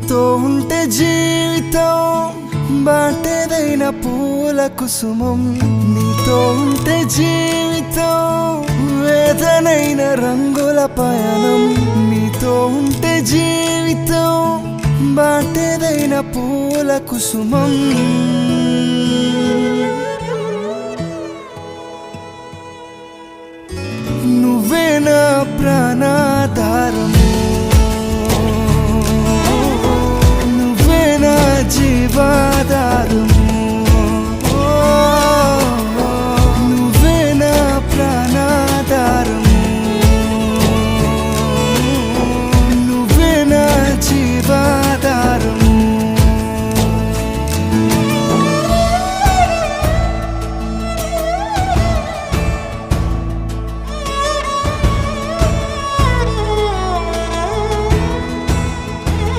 నీతో ఉంటే జీవితం బాటేదైన పూల కుసుమం నీతో ఉంటే జీవితం వేదనైన రంగుల పయనం నీతో ఉంటే జీవితం బాటేదైన పూల కుసుమం నువ్వే నా ప్రాణాధారం